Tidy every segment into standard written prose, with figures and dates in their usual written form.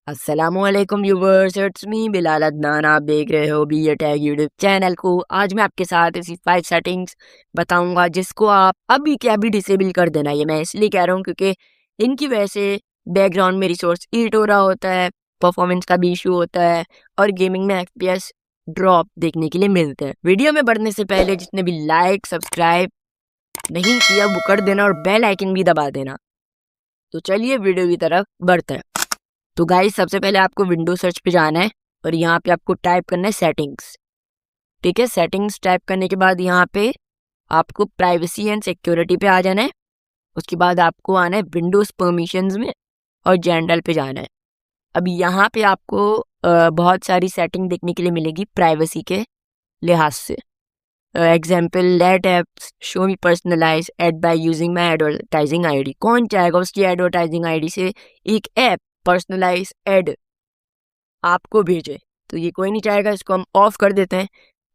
अस्सलामुअलैकुम viewers, it's me Bilal Adnan. आप देख रहे हो बी टैग यूट्यूब चैनल को। आज मैं आपके साथ ऐसी 5 सेटिंग्स बताऊंगा जिसको आप अभी के अभी डिसेबल कर देना। ये मैं इसलिए कह रहा हूँ क्योंकि इनकी वजह से बैकग्राउंड में रिसोर्स ईट हो रहा होता है, परफॉर्मेंस का भी इशू होता है और गेमिंग में FPS ड्रॉप देखने के लिए मिलते हैं। वीडियो में बढ़ने से पहले जितने भी लाइक सब्सक्राइब नहीं किया वो कर देना और बेल आइकन भी दबा देना। तो चलिए वीडियो की तरफ बढ़ते हैं। तो गाइस, सबसे पहले आपको विंडो सर्च पे जाना है और यहाँ पे आपको टाइप करना है सेटिंग्स। ठीक है, सेटिंग्स टाइप करने के बाद यहाँ पे आपको प्राइवेसी एंड सिक्योरिटी पे आ जाना है। उसके बाद आपको आना है विंडोज परमिशंस में और जनरल पे जाना है। अब यहाँ पे आपको बहुत सारी सेटिंग देखने के लिए मिलेगी प्राइवेसी के लिहाज से। Example, let apps show me personalised by using my advertising ID. कौन चाहेगा उसकी एडवर्टाइजिंग आईडी से एक ऐप पर्सनलाइज एड आपको भेजे? तो ये कोई नहीं चाहेगा, इसको हम ऑफ कर देते हैं।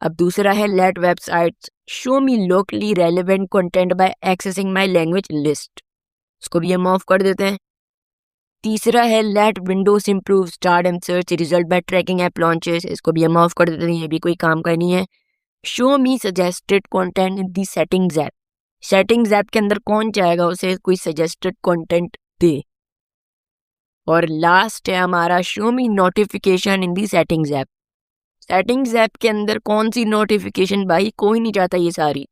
अब दूसरा है let websites show me locally relevant content by accessing my language list. इसको भी हम ऑफ कर देते हैं। तीसरा है let Windows improve start and search result by tracking app launches. इसको भी हम ऑफ कर देते हैं, ये भी कोई काम का नहीं है। Show me suggested content in the settings app. Settings app के अंदर कौन चाहेगा उसे कोई सजेस्टेड कंटेंट दे। और लास्ट है हमारा शो मी नोटिफिकेशन इन दी सेटिंग्स ऐप। सेटिंग्स ऐप के अंदर कौन सी नोटिफिकेशन? भाई कोई नहीं चाहता ये सारी,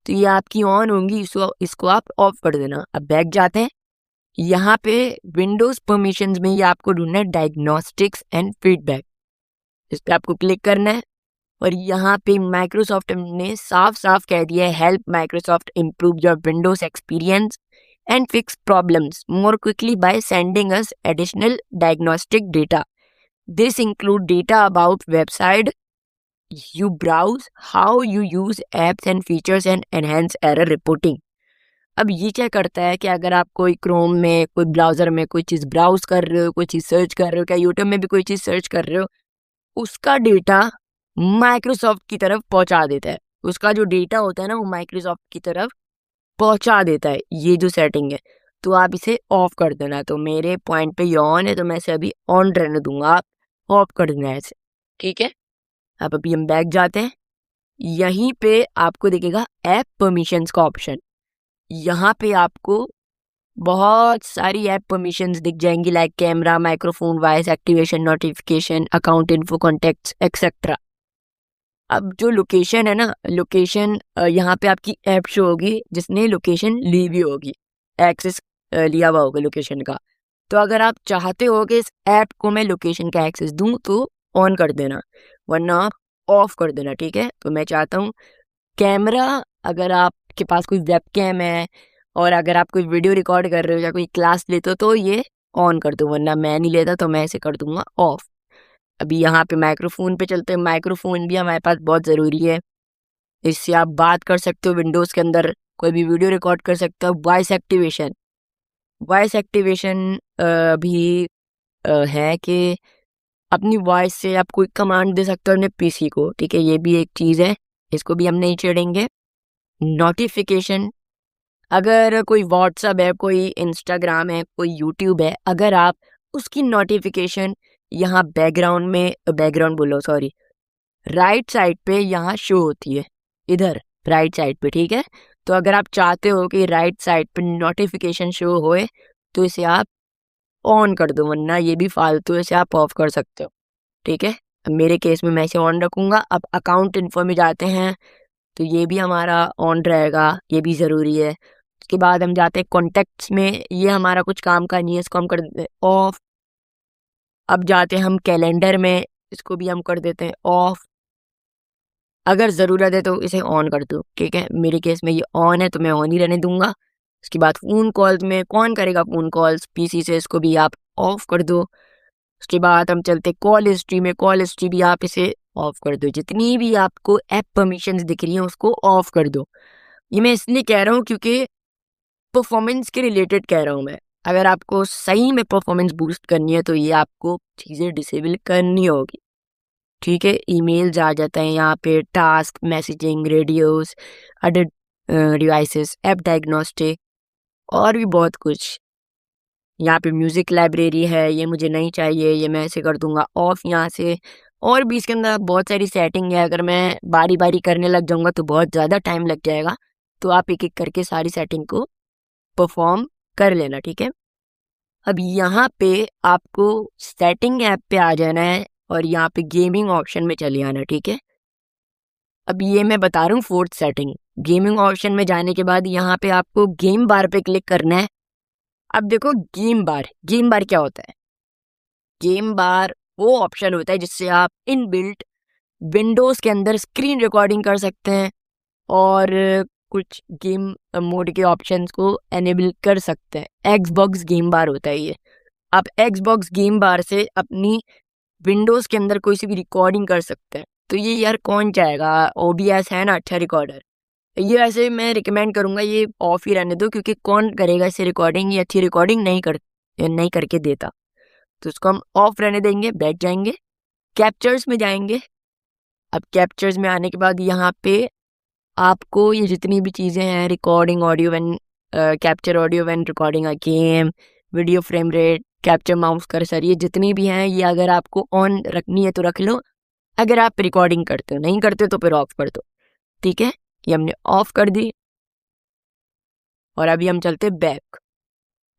तो ये आपकी ऑन होंगी, इसको आप ऑफ कर देना। अब बैक जाते हैं। यहाँ पे विंडोज परमिशंस में ये आपको ढूंढना है डायग्नोस्टिक्स एंड फीडबैक। इस पे आपको क्लिक करना है और यहाँ पे माइक्रोसॉफ्ट ने साफ साफ कह दिया है help Microsoft improve your Windows experience and fix problems more quickly by sending us additional diagnostic data. This include data about website you browse, how you use apps and features and enhance error reporting. अब ये क्या करता है कि अगर आप कोई Chrome में, कोई ब्राउज़र में कोई चीज़ ब्राउज कर रहे हो, कोई चीज़ सर्च कर रहे हो, क्या यूट्यूब में भी कोई चीज़ सर्च कर रहे हो, उसका डेटा माइक्रोसॉफ्ट की तरफ पहुंचा देता है। उसका जो डेटा होता है ना वो माइक्रोसॉफ्ट की तरफ पहुंचा देता है। ये जो सेटिंग है तो आप इसे ऑफ कर देना। तो मेरे पॉइंट पे ये ऑन है तो मैं इसे अभी ऑन रहने दूंगा, आप ऑफ कर देना है इसे। ठीक है, अब अभी हम बैक जाते हैं। यहीं पे आपको दिखेगा ऐप परमिशंस का ऑप्शन। यहाँ पे आपको बहुत सारी ऐप परमिशंस दिख जाएंगी, like camera, microphone, voice activation, notification, account info, contacts etcetera. अब जो लोकेशन है ना, लोकेशन यहाँ पे आपकी ऐप शो होगी जिसने लोकेशन ली हुई होगी, एक्सेस लिया हुआ होगा लोकेशन का। तो अगर आप चाहते हो कि इस ऐप को मैं लोकेशन का एक्सेस दूं तो ऑन कर देना, वरना आप ऑफ कर देना। ठीक है, तो मैं चाहता हूँ कैमरा, अगर आपके पास कोई वेब कैम है और अगर आप कोई वीडियो रिकॉर्ड कर रहे हो या कोई क्लास लेते हो तो ये ऑन कर दो, वरना मैं नहीं लेता तो मैं इसे कर दूंगा ऑफ। अभी यहाँ पे माइक्रोफोन पे चलते हैं। माइक्रोफोन भी हमारे पास बहुत ज़रूरी है, इससे आप बात कर सकते हो, विंडोज़ के अंदर कोई भी वीडियो रिकॉर्ड कर सकते हो। वॉइस एक्टिवेशन, वॉइस एक्टिवेशन भी है कि अपनी वॉइस से आप कोई कमांड दे सकते हो अपने PC को। ठीक है, ये भी एक चीज़ है, इसको भी हम नहीं छेड़ेंगे। नोटिफिकेशन, अगर कोई व्हाट्सअप है, कोई इंस्टाग्राम है, कोई यूट्यूब है, अगर आप उसकी नोटिफिकेशन यहाँ बैकग्राउंड में, बैकग्राउंड बोलो सॉरी, राइट साइड पे यहाँ शो होती है, इधर राइट साइड पे। ठीक है, तो अगर आप चाहते हो कि राइट साइड पे नोटिफिकेशन शो होए तो इसे आप ऑन कर दो, वरना ये भी फालतू है, इसे आप ऑफ कर सकते हो। ठीक है, अब मेरे केस में मैं इसे ऑन रखूँगा। अब अकाउंट इन्फो में जाते हैं तो ये भी हमारा ऑन रहेगा, ये भी ज़रूरी है। उसके बाद हम जाते हैं कॉन्टेक्ट्स में, ये हमारा कुछ काम का नहीं है, इसको हम कर देते हैं ऑफ। अब जाते हैं हम कैलेंडर में, इसको भी हम कर देते हैं ऑफ। अगर ज़रूरत है तो इसे ऑन कर दो। ठीक है, मेरे केस में ये ऑन है तो मैं ऑन ही रहने दूंगा। उसके बाद फ़ोन कॉल्स में, कौन करेगा फ़ोन कॉल्स PC से, इसको भी आप ऑफ कर दो। उसके बाद हम चलते कॉल हिस्ट्री में, कॉल हिस्ट्री भी आप इसे ऑफ कर दो। जितनी भी आपको ऐप परमिशंस दिख रही हैं उसको ऑफ कर दो। ये मैं इसलिए कह रहा हूँ क्योंकि परफॉर्मेंस के रिलेटेड कह रहा हूँ मैं। अगर आपको सही में परफॉर्मेंस बूस्ट करनी है तो ये आपको चीज़ें डिसेबल करनी होगी। ठीक है, ईमेल्स आ जाता है यहाँ पे, task, messaging, radios, other devices, app diagnostic और भी बहुत कुछ। यहाँ पे म्यूज़िक लाइब्रेरी है, ये मुझे नहीं चाहिए, ये मैं ऐसे कर दूंगा ऑफ यहाँ से। और भी इसके अंदर बहुत सारी सेटिंग है, अगर मैं बारी बारी करने लग जाऊंगा तो बहुत ज़्यादा टाइम लग जाएगा, तो आप एक एक करके सारी सेटिंग को परफॉर्म कर लेना, ठीक है। अब यहाँ पे आपको सेटिंग ऐप पे आ जाना है और यहाँ पे गेमिंग ऑप्शन में चले आना, ठीक है। अब ये मैं बता रहा हूँ फोर्थ सेटिंग। गेमिंग ऑप्शन में जाने के बाद यहाँ पे आपको गेम बार पे क्लिक करना है। अब देखो गेम बार क्या होता है। गेम बार वो ऑप्शन होता है जिससे आप इनबिल्ट विंडोज के अंदर स्क्रीन रिकॉर्डिंग कर सकते हैं और कुछ गेम मोड के ऑप्शंस को एनेबल कर सकते हैं। एक्सबॉक्स गेम बार होता है ये। आप एक्सबॉक्स गेम बार से अपनी विंडोज के अंदर कोई सी भी रिकॉर्डिंग कर सकते हैं। तो ये यार कौन चाहेगा, OBS है ना अच्छा रिकॉर्डर। ये ऐसे मैं रिकमेंड करूंगा ये ऑफ ही रहने दो, क्योंकि कौन करेगा इसे रिकॉर्डिंग, ये अच्छी रिकॉर्डिंग नहीं करके देता। तो इसको हम ऑफ रहने देंगे, बैठ जाएंगे, कैप्चर्स में जाएंगे। अब कैप्चर्स में आने के बाद यहाँ पे आपको ये जितनी भी चीज़ें हैं, recording audio when capture audio when recording a game, video frame rate, capture mouse cursor, ये जितनी भी हैं ये अगर आपको ऑन रखनी है तो रख लो, अगर आप रिकॉर्डिंग करते हो, नहीं करते तो फिर ऑफ कर दो, ठीक है। ये हमने ऑफ कर दी और अभी हम चलते बैक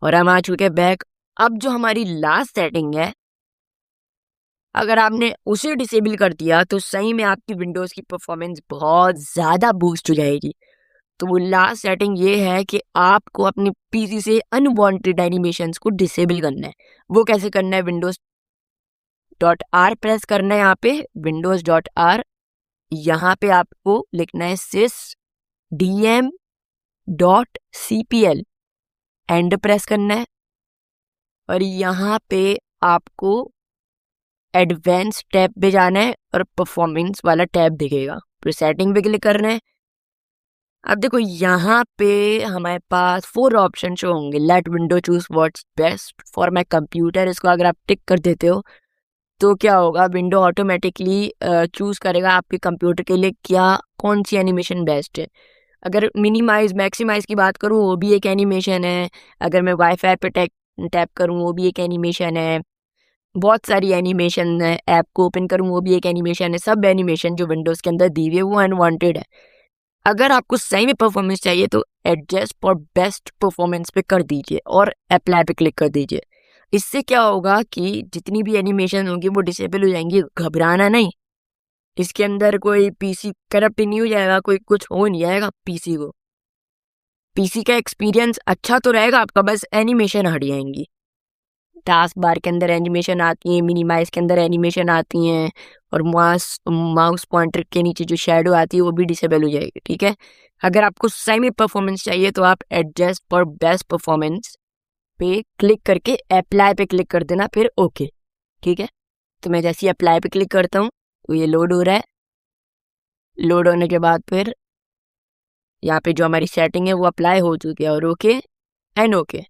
और हम आ चुके बैक। अब जो हमारी लास्ट सेटिंग है, अगर आपने उसे डिसेबल कर दिया तो सही में आपकी विंडोज़ की परफॉर्मेंस बहुत ज़्यादा बूस्ट हो जाएगी। तो वो लास्ट सेटिंग ये है कि आपको अपने पीसी से अनवांटेड एनिमेशंस को डिसेबल करना है। वो कैसे करना है, विंडोज.R प्रेस करना है, यहाँ पे विंडोज.R, यहाँ पे आपको लिखना है sysdm.cpl, एंड प्रेस करना है और यहाँ पे आपको एडवांस टैब पे जाना है और परफॉर्मेंस वाला टैब दिखेगा, फिर सेटिंग पे क्लिक करना है। अब देखो यहाँ पे हमारे पास 4 ऑप्शन शो होंगे। Let Windows choose what's best for my computer, इसको अगर आप टिक कर देते हो तो क्या होगा, विंडो ऑटोमेटिकली चूज करेगा आपके कंप्यूटर के लिए क्या कौन सी एनिमेशन बेस्ट है। अगर मिनिमाइज मैक्सिमाइज की बात करूँ वो भी एक एनिमेशन है, अगर मैं वाईफाई पे टैप करूँ वो भी एक एनिमेशन है, बहुत सारी एनिमेशन है, ऐप को ओपन करूँ वो भी एक एनिमेशन है। सब एनिमेशन जो विंडोज़ के अंदर दी हुई है वो अनवांटेड है। अगर आपको सही में परफॉर्मेंस चाहिए तो एडजस्ट फॉर बेस्ट परफॉर्मेंस पे कर दीजिए और अप्लाई पे क्लिक कर दीजिए। इससे क्या होगा कि जितनी भी एनिमेशन होगी वो डिसेबल हो जाएंगी। घबराना नहीं, इसके अंदर कोई पीसी करप्ट नहीं हो जाएगा, कोई कुछ हो नहीं जाएगा पीसी को। पीसी का एक्सपीरियंस अच्छा तो रहेगा आपका, बस एनिमेशन हट जाएंगी। टास्क बार के अंदर एनिमेशन आती है, मिनिमाइज के अंदर एनिमेशन आती हैं और माउस पॉइंटर के नीचे जो शेडो आती है वो भी डिसेबल हो जाएगी, ठीक है। अगर आपको सही में परफॉर्मेंस चाहिए तो आप एडजस्ट फॉर बेस्ट परफॉर्मेंस पे क्लिक करके अप्लाई पे क्लिक कर देना, फिर ओके, ठीक है। तो मैं जैसे ही अप्लाई पे क्लिक करता हूँ तो ये लोड हो रहा है। लोड होने के बाद फिर यहाँ पे जो हमारी सेटिंग है वो अप्लाई हो चुकी है और ओके एंड ओके,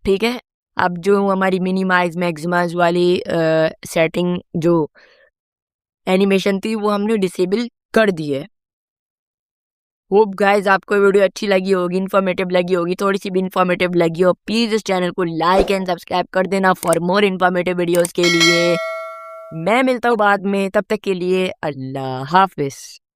ठीक है। अब जो हमारी मिनिमाइज मैक्सिमाइज वाली सेटिंग जो एनिमेशन थी वो हमने डिसेबल कर दी है। होप गाइज आपको वीडियो अच्छी लगी होगी, इन्फॉर्मेटिव लगी होगी, थोड़ी सी भी इन्फॉर्मेटिव लगी हो प्लीज़ इस चैनल को लाइक एंड सब्सक्राइब कर देना फॉर मोर इन्फॉर्मेटिव वीडियोस के लिए। मैं मिलता हूँ बाद में, तब तक के लिए अल्लाह हाफिज़।